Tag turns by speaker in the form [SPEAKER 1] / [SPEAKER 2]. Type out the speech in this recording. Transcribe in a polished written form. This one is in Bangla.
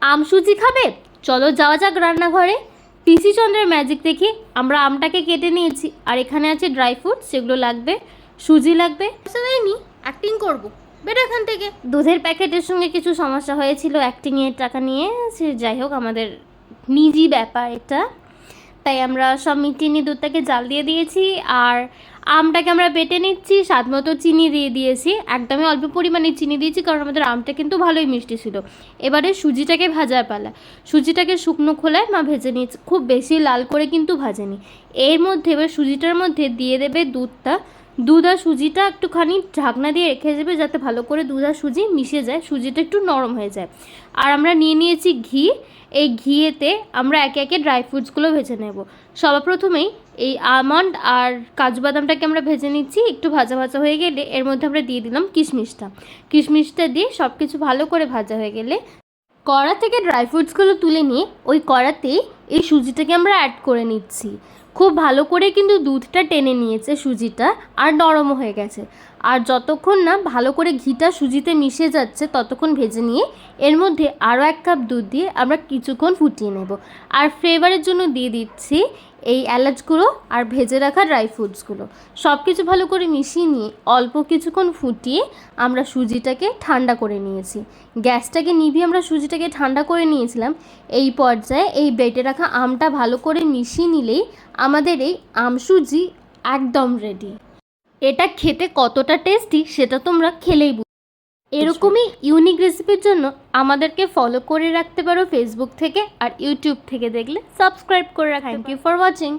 [SPEAKER 1] আম সুজি খাবে? চলো যাওয়া যাক রান্নাঘরে। পিসি চন্দ্রের ম্যাজিক দেখি আমরা আমটাকে কেটে নিয়েছি, আর এখানে আছে ড্রাই ফ্রুটস, সেগুলো লাগবে। সুজি লাগবে। দেয়নি, অ্যাক্টিং করবো, বেরো এখান থেকে। দুধের প্যাকেটের সঙ্গে কিছু সমস্যা হয়েছিল অ্যাক্টিংয়ের টাকা নিয়ে, সে যাই হোক, আমাদের নিজি ব্যাপার এটা। তাই আমরা সব মিটিয়ে নিয়ে দুধটাকে জাল দিয়ে দিয়েছি, আর আমটাকে আমরা বেটে নিচ্ছি। স্বাদ মতো চিনি দিয়ে দিয়েছি, একদমই অল্প পরিমাণে চিনি দিয়েছি, কারণ আমাদের আমটা কিন্তু ভালোই মিষ্টি ছিল। এবারে সুজিটাকে ভাজার পালা। সুজিটাকে শুকনো খোলায় মা ভেজে নিয়েছে, খুব বেশি লাল করে কিন্তু ভাজেনি। এর মধ্যে এবার সুজিটার মধ্যে দিয়ে দেবে দুধটা। দুধ আর সুজিটা একটুখানি ঢাকনা দিয়ে রেখে দেবে, যাতে ভালো করে দুধ আর সুজি মিশে যায়, সুজিটা একটু নরম হয়ে যায়। আর আমরা নিয়ে নিয়েছি ঘি। এই ঘিয়েতে আমরা একে একে ড্রাই ফ্রুটসগুলো ভেজে নেব। সর্বপ্রথমেই এই আমন্ড আর কাজু বাদামটাকে আমরা ভেজে নিচ্ছি। একটু ভাজা ভাজা হয়ে গেলে এর মধ্যে আমরা দিয়ে দিলাম কিশমিশটা দিয়ে সব কিছু ভালো করে ভাজা হয়ে গেলে কড়া থেকে ড্রাই ফ্রুটসগুলো তুলে নিয়ে ওই কড়াতেই এই সুজিটাকে আমরা অ্যাড করে নিচ্ছি। খুব ভালো করে কিন্তু দুধটা টেনে নিয়েছে সুজিটা, আর নরমও হয়ে গেছে। আর যতক্ষণ না ভালো করে ঘিটা সুজিতে মিশে যাচ্ছে ততক্ষণ ভেজে নিয়ে এর মধ্যে আরও 1 কাপ দুধ দিয়ে আমরা কিছুক্ষণ ফুটিয়ে নেব। আর ফ্লেভারের জন্য দিয়ে দিচ্ছি এই এলাচ গুঁড়ো আর ভেজে রাখা ড্রাই ফ্রুটসগুলো। সব কিছু ভালো করে মিশিয়ে নিয়ে অল্প কিছুক্ষণ ফুটিয়ে আমরা সুজিটাকে ঠান্ডা করে নিয়েছি। গ্যাসটাকে নিভিয়ে আমরা সুজিটাকে ঠান্ডা করে নিয়েছিলাম। এই পর্যায়ে এই বেটে রাখা আমটা ভালো করে মিশিয়ে নিলেই আমাদের এই আম সুজি একদম রেডি। এটা খেতে কতটা টেস্টি সেটা তোমরা খেলেই বুঝবে। এরকমই ইউনিক রেসিপির জন্য আমাদেরকে ফলো করে রাখতে পারো ফেসবুক থেকে, আর ইউটিউব থেকে দেখলে সাবস্ক্রাইব করে রাখতে। Thank you for watching.